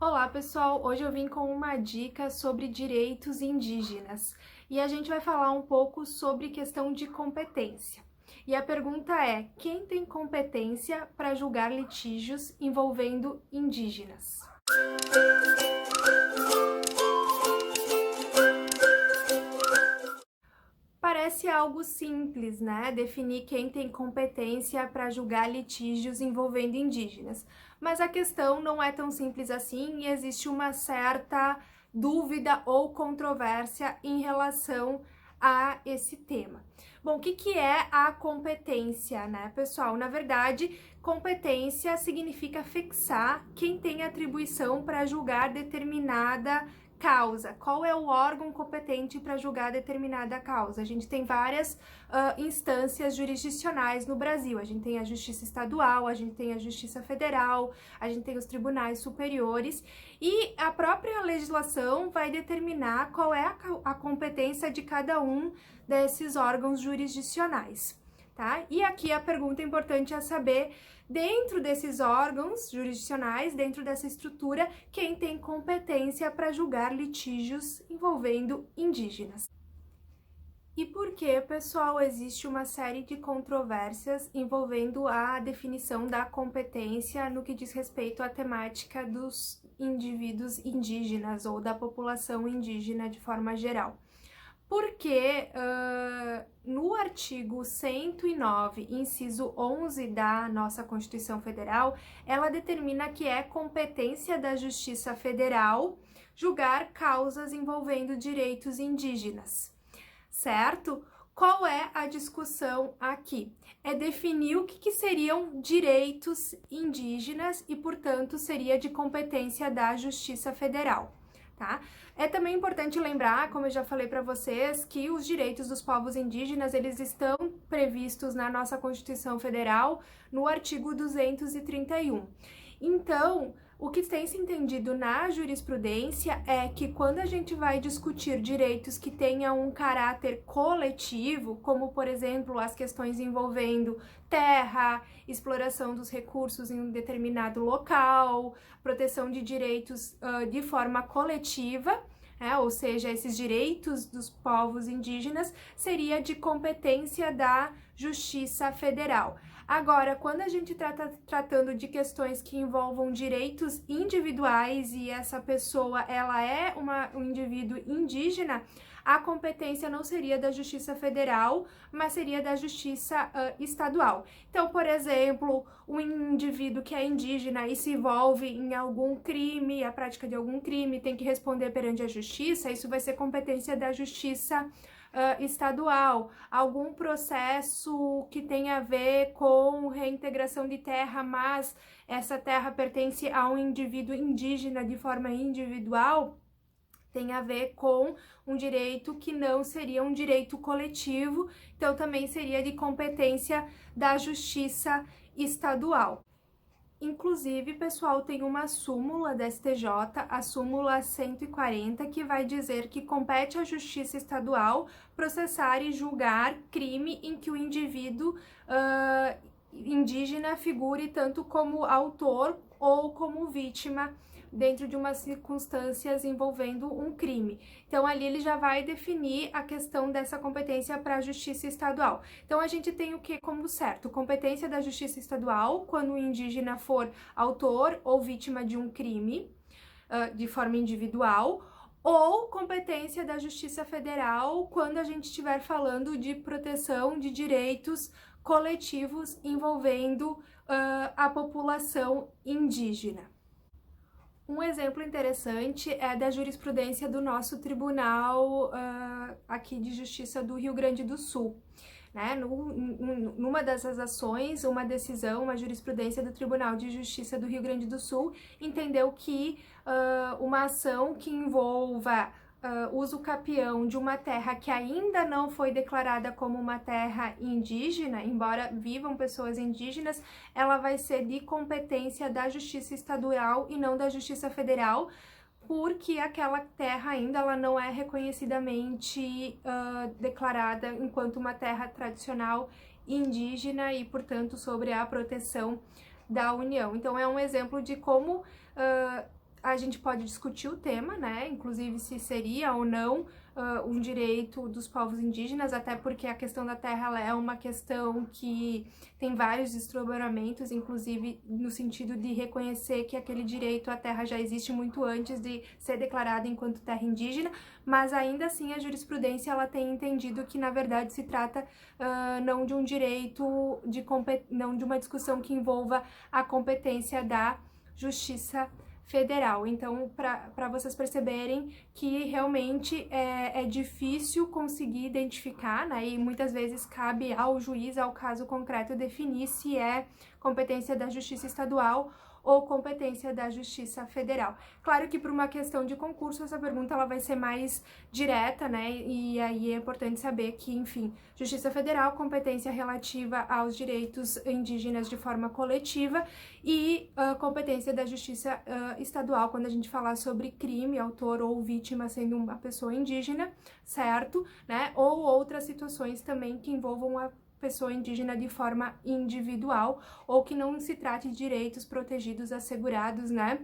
Olá pessoal, hoje eu vim com uma dica sobre direitos indígenas e a gente vai falar um pouco sobre questão de competência. E a pergunta é: quem tem competência para julgar litígios envolvendo indígenas? Parece algo simples, né? Definir quem tem competência para julgar litígios envolvendo indígenas. Mas a questão não é tão simples assim e existe uma certa dúvida ou controvérsia em relação a esse tema. Bom, o que é a competência, né, pessoal? Na verdade, competência significa fixar quem tem atribuição para julgar determinada causa. Qual é o órgão competente para julgar determinada causa? A gente tem várias instâncias jurisdicionais no Brasil. A gente tem a Justiça Estadual, a gente tem a Justiça Federal, a gente tem os tribunais superiores e a própria legislação vai determinar qual é a competência de cada um desses órgãos jurisdicionais. Tá? E aqui a pergunta importante é saber, dentro desses órgãos jurisdicionais, dentro dessa estrutura, quem tem competência para julgar litígios envolvendo indígenas. E por que, pessoal, existe uma série de controvérsias envolvendo a definição da competência no que diz respeito à temática dos indivíduos indígenas ou da população indígena de forma geral? Porque no artigo 109, inciso 11 da nossa Constituição Federal, ela determina que é competência da Justiça Federal julgar causas envolvendo direitos indígenas, certo? Qual é a discussão aqui? É definir o que seriam direitos indígenas e, portanto, seria de competência da Justiça Federal. Tá? É também importante lembrar, como eu já falei para vocês, que os direitos dos povos indígenas, eles estão previstos na nossa Constituição Federal no artigo 231. Então, o que tem se entendido na jurisprudência é que quando a gente vai discutir direitos que tenham um caráter coletivo, como, por exemplo, as questões envolvendo terra, exploração dos recursos em um determinado local, proteção de direitos de forma coletiva, ou seja, esses direitos dos povos indígenas seria de competência da Justiça Federal. Agora, quando a gente tratando de questões que envolvam direitos individuais e essa pessoa ela é um indivíduo indígena, a competência não seria da Justiça Federal, mas seria da Justiça Estadual. Então, por exemplo, um indivíduo que é indígena e se envolve em algum crime, a prática de algum crime, tem que responder perante a Justiça, isso vai ser competência da Justiça estadual, algum processo que tenha a ver com reintegração de terra, mas essa terra pertence a um indivíduo indígena de forma individual, tem a ver com um direito que não seria um direito coletivo, então também seria de competência da Justiça Estadual. Inclusive, pessoal, tem uma súmula da STJ, a súmula 140, que vai dizer que compete à Justiça Estadual processar e julgar crime em que o indivíduo indígena figure tanto como autor ou como vítima dentro de umas circunstâncias envolvendo um crime. Então, ali ele já vai definir a questão dessa competência para a Justiça Estadual. Então, a gente tem o que como certo? Competência da Justiça Estadual, quando o indígena for autor ou vítima de um crime, de forma individual, ou competência da Justiça Federal, quando a gente estiver falando de proteção de direitos coletivos envolvendo a população indígena. Um exemplo interessante é da jurisprudência do nosso Tribunal aqui de Justiça do Rio Grande do Sul. Né? Numa dessas ações, uma decisão, uma jurisprudência do Tribunal de Justiça do Rio Grande do Sul entendeu que uma ação que envolva uso capião de uma terra que ainda não foi declarada como uma terra indígena, embora vivam pessoas indígenas, ela vai ser de competência da Justiça Estadual e não da Justiça Federal, porque aquela terra ainda ela não é reconhecidamente declarada enquanto uma terra tradicional indígena e, portanto, sobre a proteção da União. Então, é um exemplo de como a gente pode discutir o tema, né? Inclusive se seria ou não um direito dos povos indígenas, até porque a questão da terra ela é uma questão que tem vários desdobramentos, inclusive no sentido de reconhecer que aquele direito à terra já existe muito antes de ser declarado enquanto terra indígena, mas ainda assim a jurisprudência ela tem entendido que na verdade se trata não de um direito, não de uma discussão que envolva a competência da Justiça Federal. Então, para vocês perceberem que realmente é difícil conseguir identificar, né? E muitas vezes cabe ao juiz, ao caso concreto, definir se é competência da Justiça Estadual ou competência da Justiça Federal. Claro que por uma questão de concurso essa pergunta ela vai ser mais direta, né? E aí é importante saber que, enfim, Justiça Federal, competência relativa aos direitos indígenas de forma coletiva e competência da Justiça Estadual quando a gente falar sobre crime, autor ou vítima sendo uma pessoa indígena, certo? Né? Ou outras situações também que envolvam a pessoa indígena de forma individual, ou que não se trate de direitos protegidos, assegurados, né,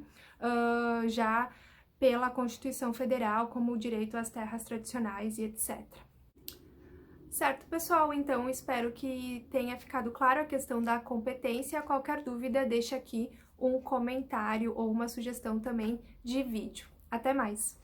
já pela Constituição Federal, como o direito às terras tradicionais e etc. Certo, pessoal? Então, espero que tenha ficado claro a questão da competência. Qualquer dúvida, deixa aqui um comentário ou uma sugestão também de vídeo. Até mais!